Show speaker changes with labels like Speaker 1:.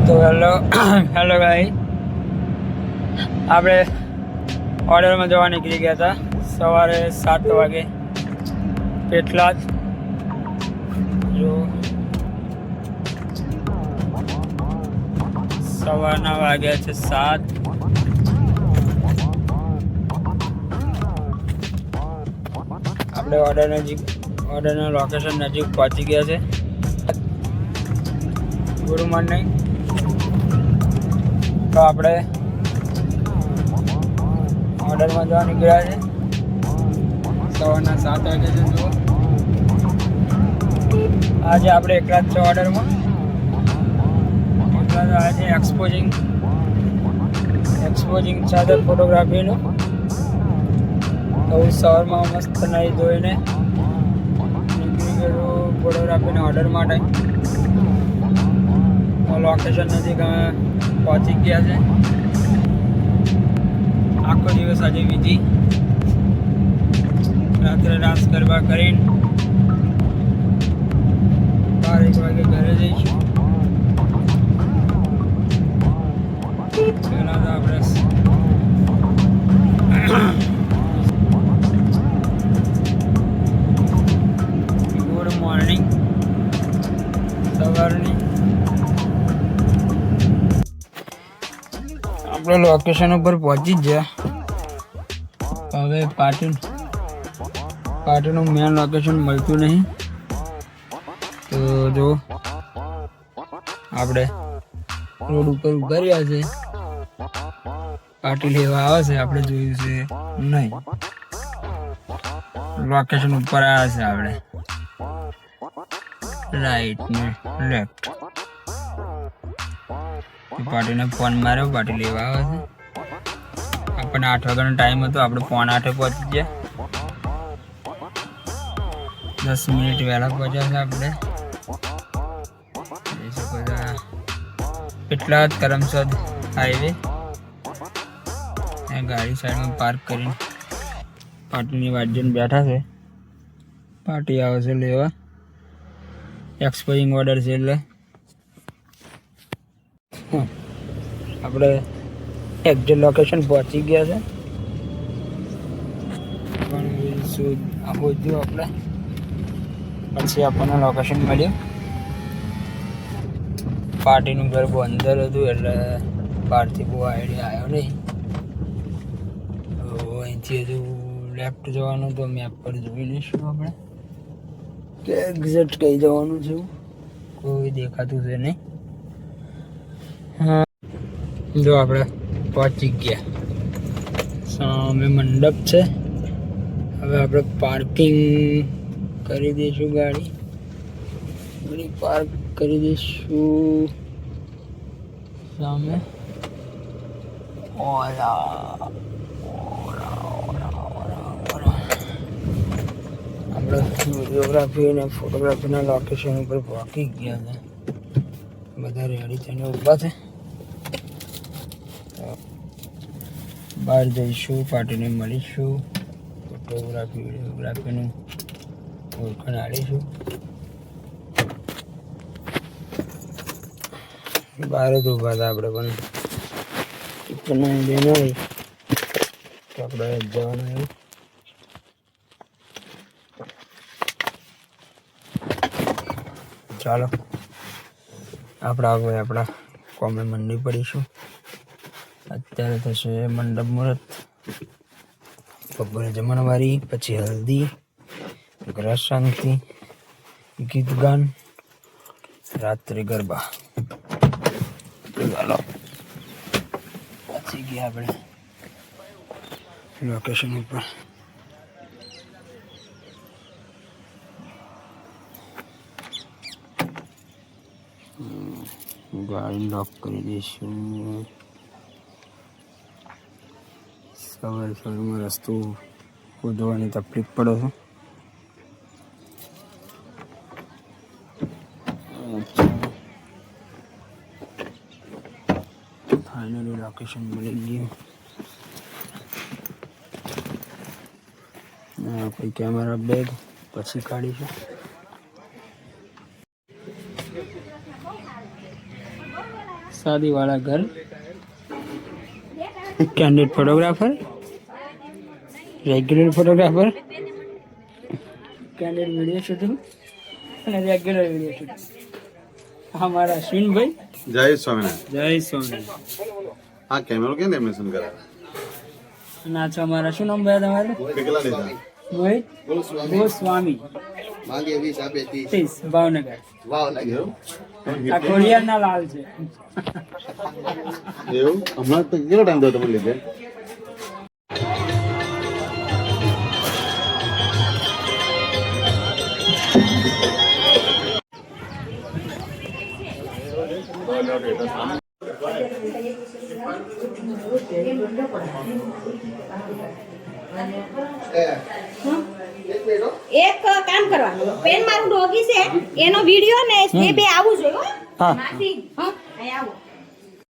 Speaker 1: તો હેલો ગાઈ, આપણે ઓર્ડરમાં જવા નીકળી ગયા હતા સવારે 7 વાગે પેટલાદ. જો સવારના વાગ્યા છે 7. આપણે ઓર્ડરના લોકેશન નજીક પહોંચી ગયા છે. Good morning. તો આપણે ઓર્ડરમાં જવા નીકળ્યા છે સવારના 7 વાગે છે. જુઓ, આજે આપણે એકલા જ છે ઓર્ડરમાં. આજે એક્સપોઝિંગ સાથે ફોટોગ્રાફીનું. તો સવારમાં મસ્ત નહીં ધોઈને નીકળી ગયો ફોટોગ્રાફીના ઓર્ડર માટે. લોકેશન નજીક પહોંચી ગયા છે. આખો દિવસ આજે વીતી. રાત્રે રાસ ગરબા કરીને 12-1 વાગે ઘરે જઈશું. પહેલાં તો આપણે ગુડ મોર્નિંગ સવારની. આપણે લોકેશન ઉપર પહોંચી જ ગયા. હવે પાર્ટીનું મેન લોકેશન મળતું નહીં. તો જો આપણે રોડ ઉપર ઉભર્યા છે. પાર્ટી લેવા આવે છે, આપણે જોયું છે નહીં. લોકેશન ઉપર આવ્યા છે આપણે, રાઈટ ને લેફ્ટ. પાર્ટીને ફોન માર્યો, પાર્ટી લેવા આવે છે. આપણને 8 વાગ્યાનો ટાઈમ હતો, આપણે 7:45 પહોંચી ગયા. 10 મિનિટ વહેલા પહોંચ્યા છે આપણે. જોઈ શકો છો પેટલાદ કરમસદ હાઈવે. ગાડી સાઈડમાં પાર્ક કરીને પાર્ટીની વાટ જોઈને બેઠા છે. પાર્ટી આવે છે લેવા. એક્સપોઝિંગ ઓર્ડર છે એટલે આપણે એક્ઝેક્ટ લોકેશન પહોંચી ગયા છે. પણ શું આખું થયું આપણે પછી આપણને લોકેશન મળ્યું. પાર્ટીનું ઘર બહુ અંદર હતું એટલે બહારથી બહુ આઈડિયા આવ્યો નહીં. તો અહીંથી હજુ લેફ્ટ જવાનું, તો મેપ પર જોઈ લઈશું આપણે કે એક્ઝેક્ટ કઈ જવાનું છે. કોઈ દેખાતું છે નહીં. હા, જો આપણે પહોંચી ગયા. સામે મંડપ છે. હવે આપણે પાર્કિંગ કરી દઈશું. ગાડી પાર્ક કરી દઈશું સામે. આપણે વિડીયોગ્રાફી અને ફોટોગ્રાફીના લોકેશન ઉપર પહોંચી ગયા છે. બધા રેડી થઈને ઊભા છે. બહાર જઈશું, પાર્ટીને મળીશું, વિડીયોગ્રાફીનું ઓળખાણ આડીશું. બહાર જ ઊભા હતા આપણે, પણ બેન આવી તો આપણે જવાનું એવું. ચાલો આપણા કોમે મંડી પડીશું. અત્યારે થશે મંડપ મુહૂર્ત. બપોરે જમણવારી, પછી હલ્દી, ગ્રહ શાંતિ, ગીત ગાન, રાત્રે ગરબા. ચાલો પહોંચી ગયા આપણે લોકેશન ઉપર. ગાડી લોક કરી દઈશું. સવારમાં રસ્તો શોધવાની તકલીફ પડે છે. ફાઇનલી લોકેશન મળી ગયું. આપણી કેમેરા બેગ પછી કાઢીશું. शादी वाला घर candidate photographer regular photographer candidate video shooting અને રેગ્યુલર વિડીયો શૂટિંગ हमारा अश्विन भाई
Speaker 2: जय स्वामीनारायण
Speaker 1: जय स्वामी
Speaker 2: हाँ कैमरा क्या लेमिनेशन करा
Speaker 1: नाचो हमारा શું નામ ભાઈ તમારું
Speaker 2: पिघला देता
Speaker 1: મોહિત ગોસ્વામી
Speaker 2: मांगी अभी सापे थी
Speaker 1: ત્રીસ ભાવનગર
Speaker 2: वाव लाग्यो
Speaker 1: આ ખોડિયારના લાલ છે
Speaker 2: એવું હમણાં તો કેટલો ટાઈમ થયો તમને લીધે
Speaker 3: એક કામ કરવાનું પેન મારું ડોગી છે એનો વિડિયો ને બે આવું જોઈએ હો
Speaker 1: હા
Speaker 3: માસી હા અહીં આવો